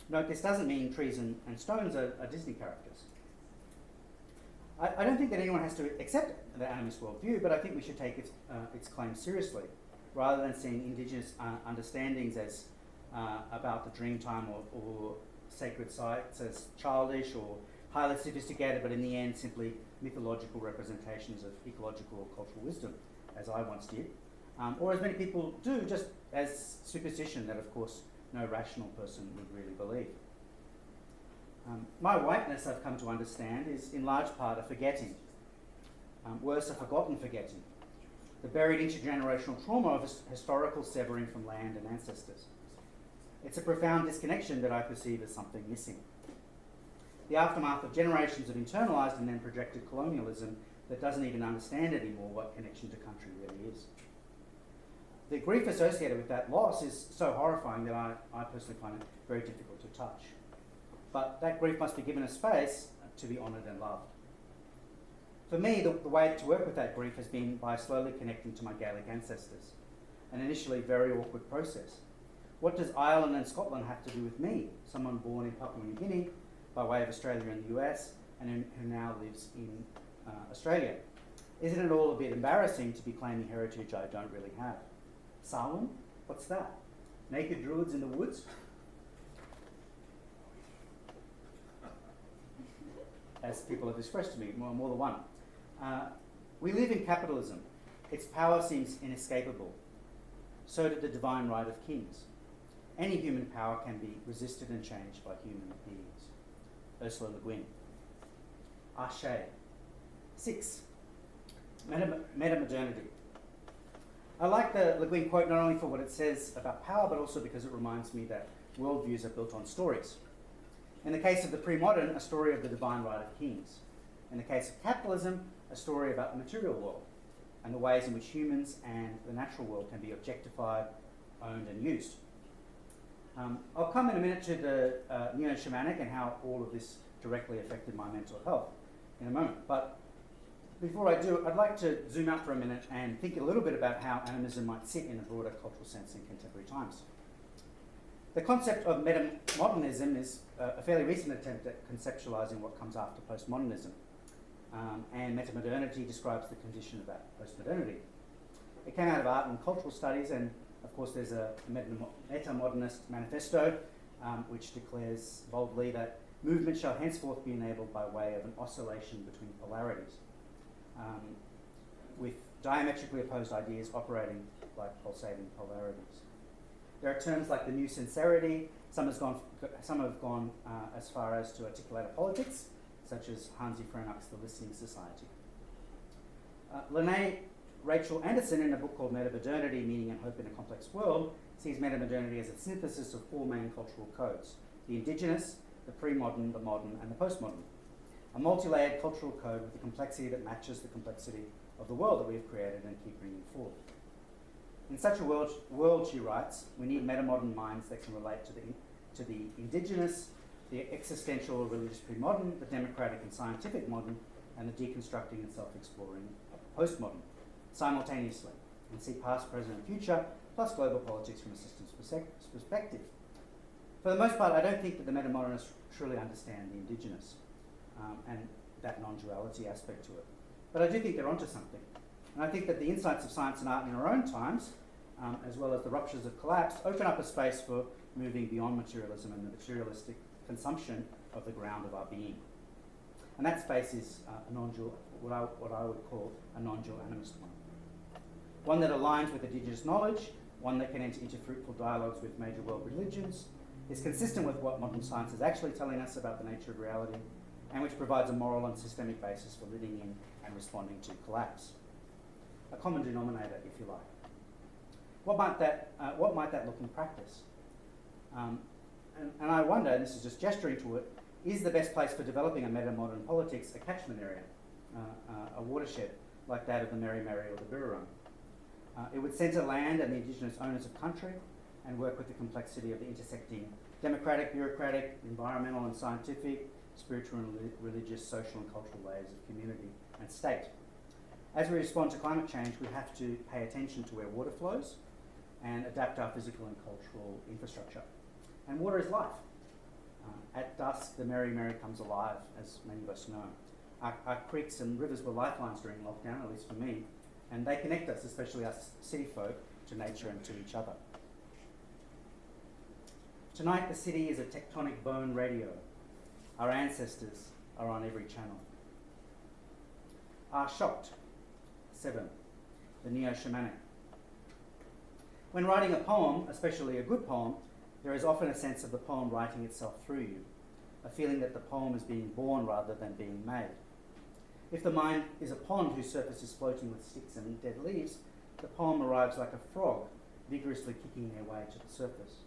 Note, this doesn't mean trees and stones are Disney characters. I don't think that anyone has to accept the animist worldview, but I think we should take its claims seriously, rather than seeing indigenous understandings as about the dream time or sacred sites as childish or highly sophisticated, but in the end simply mythological representations of ecological or cultural wisdom, as I once did, or as many people do, just as superstition that, of course, no rational person would really believe. My whiteness, I've come to understand, is in large part a forgetting, worse, a forgotten forgetting, the buried intergenerational trauma of historical severing from land and ancestors. It's a profound disconnection that I perceive as something missing. The aftermath of generations of internalized and then projected colonialism that doesn't even understand anymore what connection to country really is. The grief associated with that loss is so horrifying that I personally find it very difficult to touch. But that grief must be given a space to be honoured and loved. For me, the way to work with that grief has been by slowly connecting to my Gaelic ancestors, an initially very awkward process. What does Ireland and Scotland have to do with me, someone born in Papua New Guinea, by way of Australia and the US, and who now lives in Australia? Isn't it all a bit embarrassing to be claiming heritage I don't really have? Samhain? What's that? Naked druids in the woods? As people have expressed to me, more than one. We live in capitalism. Its power seems inescapable. So did the divine right of kings. Any human power can be resisted and changed by human beings. Ursula Le Guin. Ashe. 6. Metamodernity. I like the Le Guin quote not only for what it says about power, but also because it reminds me that worldviews are built on stories. In the case of the pre-modern, a story of the divine right of kings. In the case of capitalism, a story about the material world and the ways in which humans and the natural world can be objectified, owned and used. I'll come in a minute to the neo-shamanic and how all of this directly affected my mental health in a moment. But before I do, I'd like to zoom out for a minute and think a little bit about how animism might sit in a broader cultural sense in contemporary times. The concept of metamodernity is a fairly recent attempt at conceptualizing what comes after postmodernism. And metamodernity describes the condition of that postmodernity. It came out of art and cultural studies, and of course there's a metamodernist manifesto which declares boldly that movement shall henceforth be enabled by way of an oscillation between polarities, with diametrically opposed ideas operating like pulsating polarities. There are terms like the new sincerity. Some have gone as far as to articulate a politics, such as Hansi Frenach's The Listening Society. Lene Rachel Anderson, in a book called Metamodernity, Meaning and Hope in a Complex World, sees metamodernity as a synthesis of 4 main cultural codes: the indigenous, the pre-modern, the modern, and the postmodern. A multi-layered cultural code with a complexity that matches the complexity of the world that we have created and keep bringing forth. In such a world, she writes, we need metamodern minds that can relate to the indigenous, the existential or religious pre-modern, the democratic and scientific modern, and the deconstructing and self-exploring postmodern, simultaneously. and see past, present, and future, plus global politics from a systems perspective. For the most part, I don't think that the metamodernists truly understand the indigenous and that non-duality aspect to it. But I do think they're onto something. And I think that the insights of science and art in our own times, as well as the ruptures of collapse, open up a space for moving beyond materialism and the materialistic consumption of the ground of our being. And that space is a non-dual, what I would call a non-dual animist one. One that aligns with indigenous knowledge, one that can enter into fruitful dialogues with major world religions, is consistent with what modern science is actually telling us about the nature of reality, and which provides a moral and systemic basis for living in and responding to collapse. A common denominator, if you like. What might that look in practice? And I wonder, and this is just gesturing to it, is the best place for developing a meta-modern politics a catchment area, a watershed like that of the Mary or the Wurrung? It would centre land and the indigenous owners of country and work with the complexity of the intersecting democratic, bureaucratic, environmental and scientific, spiritual and religious, social and cultural layers of community and state. As we respond to climate change, we have to pay attention to where water flows and adapt our physical and cultural infrastructure. And water is life. At dusk, the Mary comes alive, as many of us know. Our creeks and rivers were lifelines during lockdown, at least for me, and they connect us, especially us city folk, to nature and to each other. Tonight, the city is a tectonic bone radio. Our ancestors are on every channel. Are shocked. 7. The neo-shamanic. When writing a poem, especially a good poem, there is often a sense of the poem writing itself through you, a feeling that the poem is being born rather than being made. If the mind is a pond whose surface is floating with sticks and dead leaves, the poem arrives like a frog, vigorously kicking their way to the surface.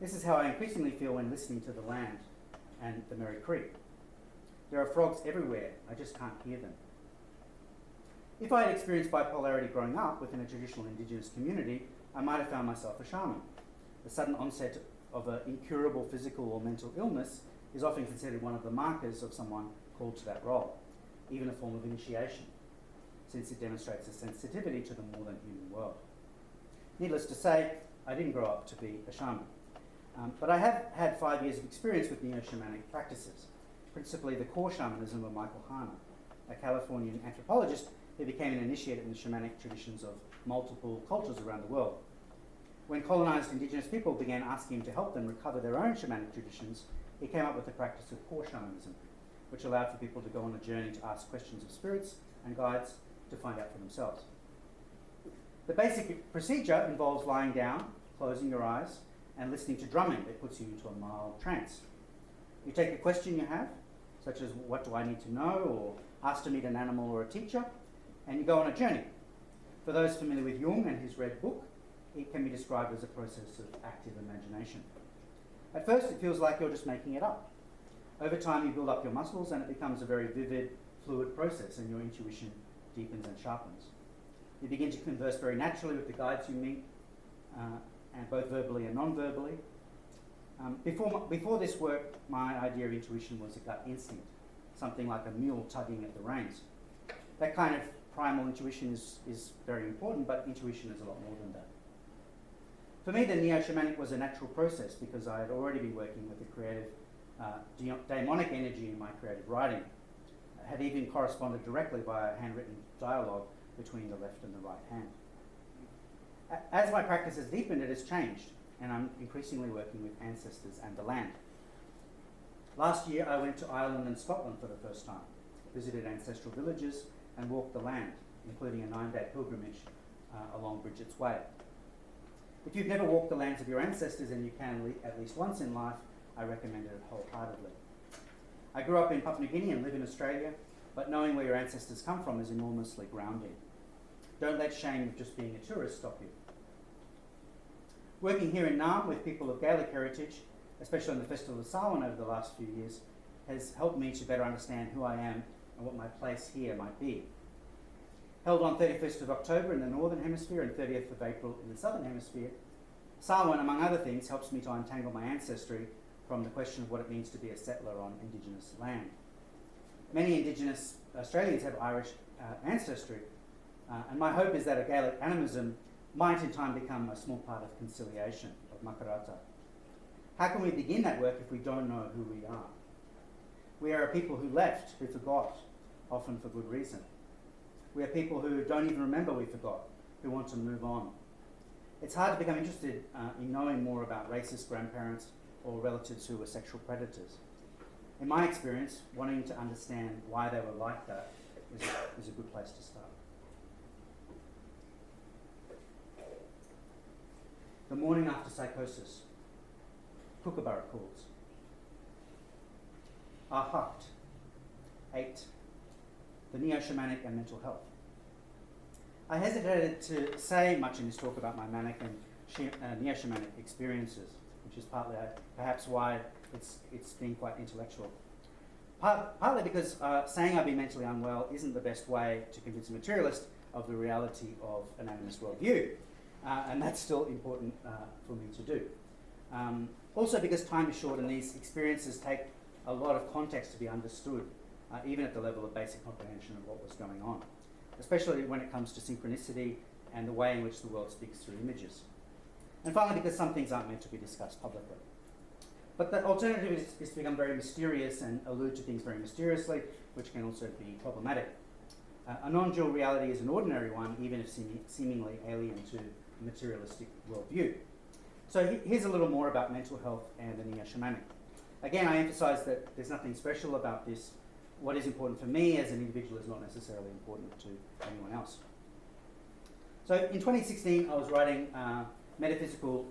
This is how I increasingly feel when listening to the land and the Merry Creek. There are frogs everywhere, I just can't hear them. If I had experienced bipolarity growing up within a traditional indigenous community, I might have found myself a shaman. The sudden onset of an incurable physical or mental illness is often considered one of the markers of someone called to that role, even a form of initiation, since it demonstrates a sensitivity to the more than human world. Needless to say, I didn't grow up to be a shaman, but I have had 5 years of experience with neo-shamanic practices, principally the core shamanism of Michael Harner, a Californian anthropologist who became an initiate in the shamanic traditions of multiple cultures around the world. When colonised indigenous people began asking him to help them recover their own shamanic traditions, he came up with the practice of core shamanism, which allowed for people to go on a journey to ask questions of spirits and guides to find out for themselves. The basic procedure involves lying down, closing your eyes, and listening to drumming that puts you into a mild trance. You take a question you have, such as what do I need to know, or ask to meet an animal or a teacher, and you go on a journey. For those familiar with Jung and his red book, it can be described as a process of active imagination. At first, it feels like you're just making it up. Over time, you build up your muscles and it becomes a very vivid, fluid process, and your intuition deepens and sharpens. You begin to converse very naturally with the guides you meet, and both verbally and non-verbally. Before this work, my idea of intuition was a gut instinct, something like a mule tugging at the reins. That kind of primal intuition is very important, but intuition is a lot more than that. For me, the neo-shamanic was a natural process because I had already been working with the creative daimonic energy in my creative writing. I had even corresponded directly via handwritten dialogue between the left and the right hand. As my practice has deepened, it has changed, and I'm increasingly working with ancestors and the land. Last year, I went to Ireland and Scotland for the first time, visited ancestral villages, and walked the land, including a 9-day pilgrimage along Bridget's Way. If you've never walked the lands of your ancestors and you can at least once in life, I recommend it wholeheartedly. I grew up in Papua New Guinea and live in Australia, but knowing where your ancestors come from is enormously grounding. Don't let shame of just being a tourist stop you. Working here in Naarm with people of Gaelic heritage, especially on the Festival of Samhain over the last few years, has helped me to better understand who I am and what my place here might be. Held on 31st of October in the Northern Hemisphere and 30th of April in the Southern Hemisphere, Samhain, among other things, helps me to untangle my ancestry from the question of what it means to be a settler on Indigenous land. Many Indigenous Australians have Irish ancestry, And my hope is that a Gaelic animism might in time become a small part of conciliation, of makarata. How can we begin that work if we don't know who we are? We are a people who left, who forgot, often for good reason. We are people who don't even remember we forgot, who want to move on. It's hard to become interested in knowing more about racist grandparents or relatives who were sexual predators. In my experience, wanting to understand why they were like that is a good place to start. The morning after psychosis, Kookaburra calls. Ahakt, 8, the neo-shamanic and mental health. I hesitated to say much in this talk about my manic and neo-shamanic experiences, which is partly perhaps why it's been quite intellectual. Partly because saying I've been mentally unwell isn't the best way to convince a materialist of the reality of an animist worldview, and that's still important for me to do. Also because time is short and these experiences take a lot of context to be understood, even at the level of basic comprehension of what was going on, especially when it comes to synchronicity and the way in which the world speaks through images. And finally, because some things aren't meant to be discussed publicly. But the alternative is to become very mysterious and allude to things very mysteriously, which can also be problematic. A non-dual reality is an ordinary one, even if seemingly alien to a materialistic worldview. So here's a little more about mental health and the neo-shamanic. Again, I emphasize that there's nothing special about this. What is important for me as an individual is not necessarily important to anyone else. So in 2016, I was writing metaphysical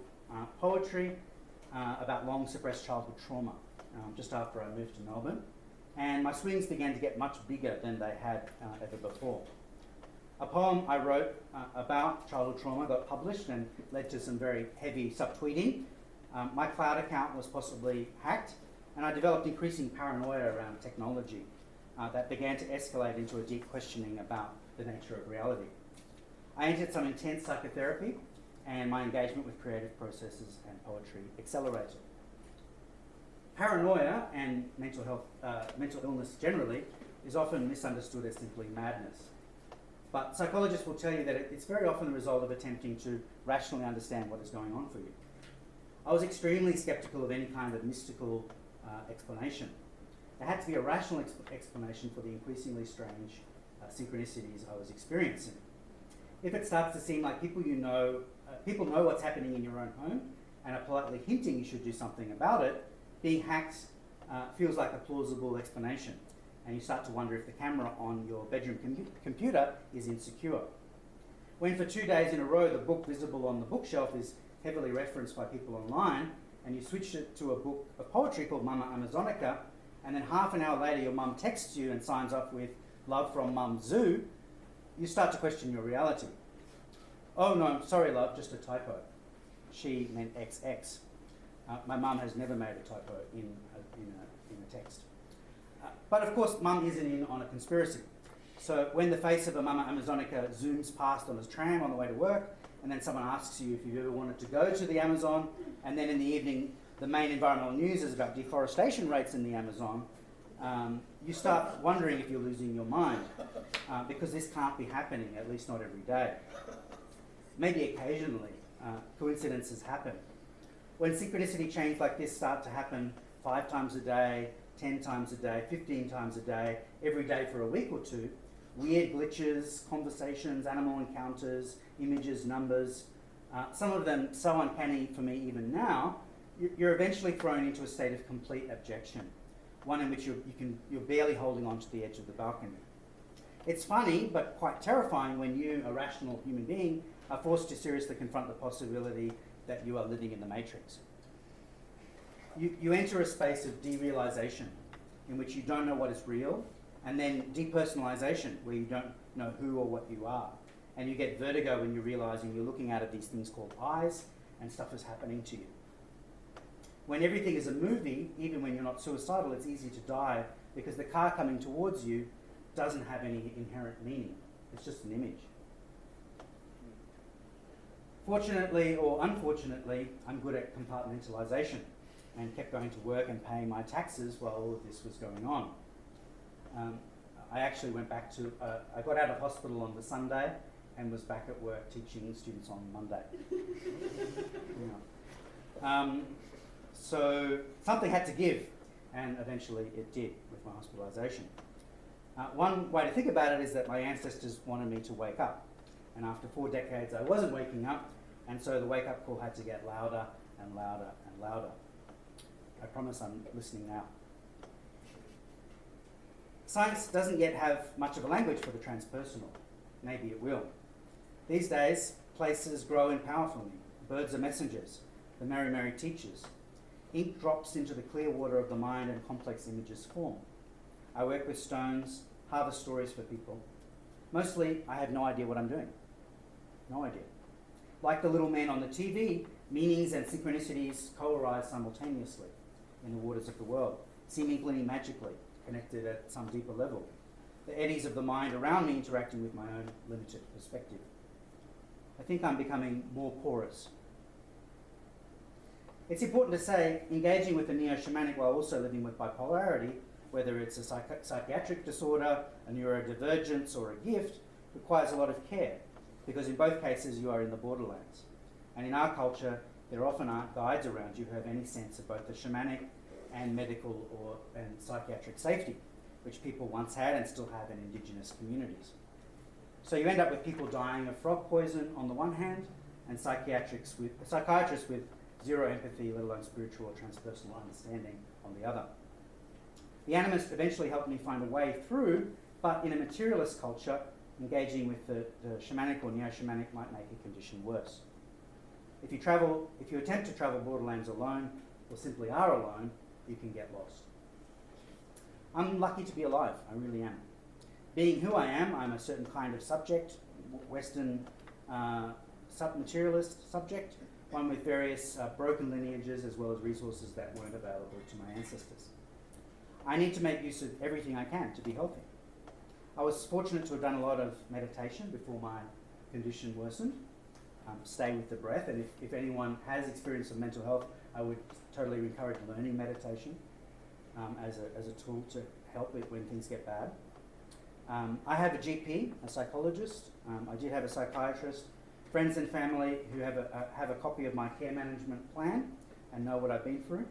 poetry about long suppressed childhood trauma, just after I moved to Melbourne. And my swings began to get much bigger than they had ever before. A poem I wrote about childhood trauma got published and led to some very heavy subtweeting. My cloud account was possibly hacked, and I developed increasing paranoia around technology that began to escalate into a deep questioning about the nature of reality. I entered some intense psychotherapy, and my engagement with creative processes and poetry accelerated. Paranoia and mental health, mental illness generally, is often misunderstood as simply madness. But psychologists will tell you that it's very often the result of attempting to rationally understand what is going on for you. I was extremely skeptical of any kind of mystical explanation. There had to be a rational explanation for the increasingly strange synchronicities I was experiencing. If it starts to seem like people know what's happening in your own home and are politely hinting you should do something about it, being hacked feels like a plausible explanation, and you start to wonder if the camera on your bedroom computer is insecure. When for 2 days in a row the book visible on the bookshelf is heavily referenced by people online, and you switch it to a book of poetry called Mama Amazonica, and then half an hour later your mum texts you and signs off with "Love from Mum Zoo," you start to question your reality. Oh no, sorry love, just a typo. She meant XX. My mum has never made a typo in a text. But of course, mum isn't in on a conspiracy. So when the face of a Mama Amazonica zooms past on his tram on the way to work, and then someone asks you if you've ever wanted to go to the Amazon, and then in the evening the main environmental news is about deforestation rates in the Amazon, you start wondering if you're losing your mind, because this can't be happening, at least not every day. Maybe occasionally, coincidences happen. When synchronicity chains like this start to happen 5 times a day, 10 times a day, 15 times a day, every day for a week or two, weird glitches, conversations, animal encounters, images, numbers, some of them so uncanny for me even now, you're eventually thrown into a state of complete abjection, one in which you're barely holding on to the edge of the balcony. It's funny, but quite terrifying when you, a rational human being, are forced to seriously confront the possibility that you are living in the Matrix. You enter a space of derealization in which you don't know what is real, and then depersonalization, where you don't know who or what you are. And you get vertigo when you're realizing you're looking out of these things called eyes, and stuff is happening to you. When everything is a movie, even when you're not suicidal, it's easy to die because the car coming towards you doesn't have any inherent meaning. It's just an image. Fortunately or unfortunately, I'm good at compartmentalization and kept going to work and paying my taxes while all of this was going on. I actually went back to, I got out of hospital on the Sunday and was back at work teaching students on Monday. So something had to give, and eventually it did with my hospitalisation. One way to think about it is that my ancestors wanted me to wake up, and after 4 decades I wasn't waking up, and so the wake-up call had to get louder and louder and louder. I promise I'm listening now. Science doesn't yet have much of a language for the transpersonal. Maybe it will. These days, places grow in power for me. Birds are messengers. The Mary teaches. Ink drops into the clear water of the mind and complex images form. I work with stones, harvest stories for people. Mostly, I have no idea what I'm doing. No idea. Like the little man on the TV, meanings and synchronicities co-arise simultaneously in the waters of the world, seemingly magically, connected at some deeper level. The eddies of the mind around me interacting with my own limited perspective. I think I'm becoming more porous. It's important to say, engaging with the neo-shamanic while also living with bipolarity, whether it's a psychiatric disorder, a neurodivergence, or a gift, requires a lot of care, because in both cases you are in the borderlands. And in our culture, there often aren't guides around you who have any sense of both the shamanic and medical and psychiatric safety, which people once had and still have in Indigenous communities. So you end up with people dying of frog poison on the one hand, and psychiatrists with zero empathy, let alone spiritual or transpersonal understanding on the other. The animist eventually helped me find a way through, but in a materialist culture, engaging with the shamanic or neo-shamanic might make a condition worse. If you attempt to travel borderlands alone, or simply are alone, you can get lost. I'm lucky to be alive, I really am. Being who I am, I'm a certain kind of subject, Western materialist subject, one with various broken lineages as well as resources that weren't available to my ancestors. I need to make use of everything I can to be healthy. I was fortunate to have done a lot of meditation before my condition worsened. Stay with the breath, and if anyone has experience of mental health, I would totally encourage learning meditation as a tool to help it when things get bad. I have a GP, a psychologist. I did have a psychiatrist, friends and family who have a copy of my care management plan and know what I've been through.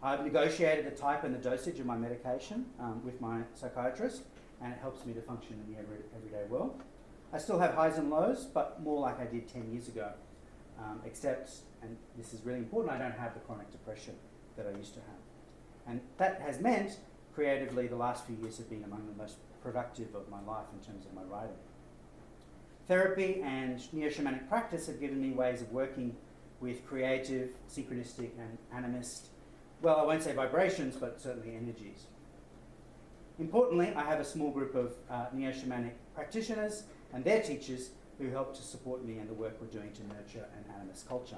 I've negotiated the type and the dosage of my medication with my psychiatrist, and it helps me to function in the everyday world. I still have highs and lows, but more like I did 10 years ago, except, and this is really important, I don't have the chronic depression that I used to have. And that has meant, creatively, the last few years have been among the most productive of my life in terms of my writing. Therapy and neo-shamanic practice have given me ways of working with creative, synchronistic, and animist, well, I won't say vibrations, but certainly energies. Importantly, I have a small group of neo-shamanic practitioners and their teachers who help to support me in the work we're doing to nurture an animist culture.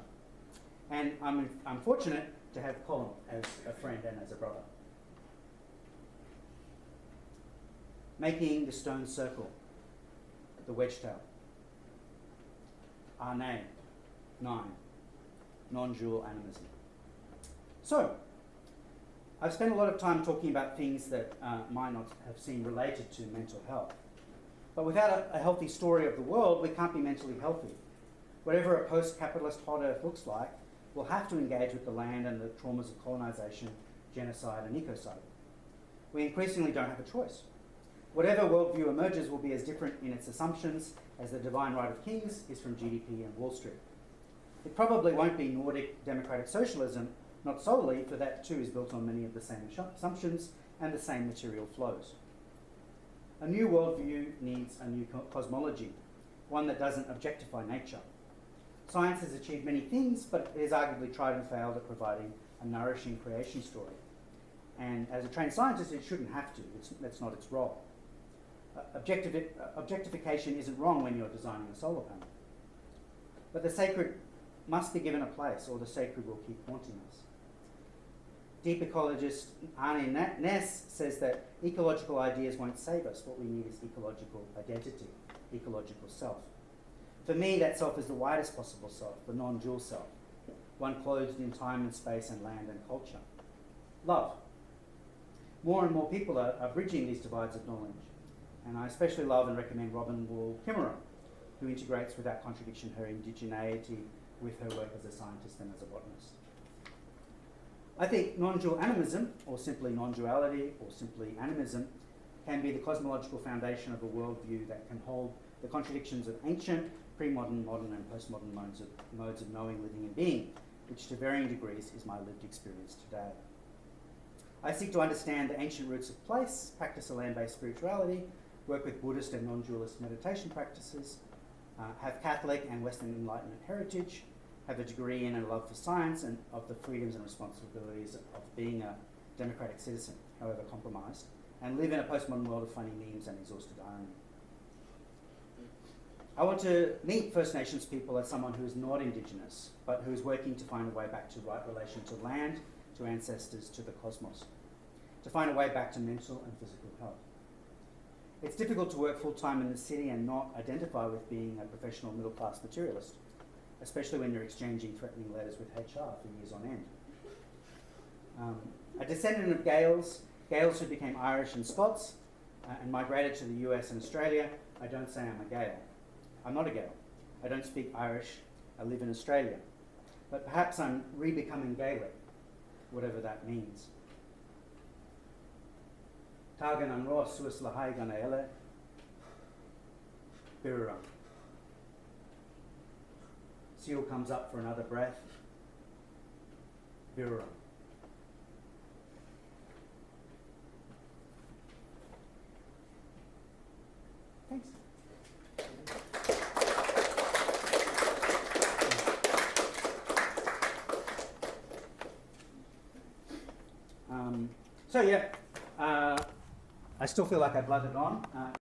And I'm fortunate to have Kulin as a friend and as a brother. Making the stone circle, the wedge tail. Arne, 9, non-dual animism. So, I've spent a lot of time talking about things that might not have seemed related to mental health. But without a healthy story of the world, we can't be mentally healthy. Whatever a post-capitalist hot earth looks like, we'll have to engage with the land and the traumas of colonisation, genocide and ecocide. We increasingly don't have a choice. Whatever worldview emerges will be as different in its assumptions as the divine right of kings is from GDP and Wall Street. It probably won't be Nordic democratic socialism, not solely, for that too is built on many of the same assumptions and the same material flows. A new worldview needs a new cosmology, one that doesn't objectify nature. Science has achieved many things, but it has arguably tried and failed at providing a nourishing creation story. And as a trained scientist, it shouldn't have to. That's not its role. Objectification isn't wrong when you're designing a solar panel. But the sacred must be given a place, or the sacred will keep haunting us. Deep ecologist Arne Ness says that ecological ideas won't save us. What we need is ecological identity, ecological self. For me, that self is the widest possible self, the non-dual self, one clothed in time and space and land and culture. Love. More and more people are bridging these divides of knowledge. And I especially love and recommend Robin Wall Kimmerer, who integrates without contradiction her indigeneity with her work as a scientist and as a botanist. I think non-dual animism, or simply non-duality, or simply animism, can be the cosmological foundation of a worldview that can hold the contradictions of ancient, pre-modern, modern and postmodern modes of knowing, living and being, which to varying degrees is my lived experience today. I seek to understand the ancient roots of place, practice a land-based spirituality, work with Buddhist and non-dualist meditation practices, have Catholic and Western Enlightenment heritage, have a degree in and a love for science and of the freedoms and responsibilities of being a democratic citizen, however compromised, and live in a postmodern world of funny memes and exhausted irony. I want to meet First Nations people as someone who is not Indigenous, but who is working to find a way back to right relation to land, to ancestors, to the cosmos, to find a way back to mental and physical health. It's difficult to work full-time in the city and not identify with being a professional middle-class materialist, especially when you're exchanging threatening letters with HR for years on end. A descendant of Gaels who became Irish and Scots and migrated to the US and Australia, I don't say I'm a Gael. I'm not a Gael. I don't speak Irish. I live in Australia. But perhaps I'm re-becoming Gaelic, whatever that means. Targan an Ross suas lahai gana ele, Woi-wurrung. Seal comes up for another breath, Woi-wurrung. Thanks. So yeah, I still feel like I blundered on.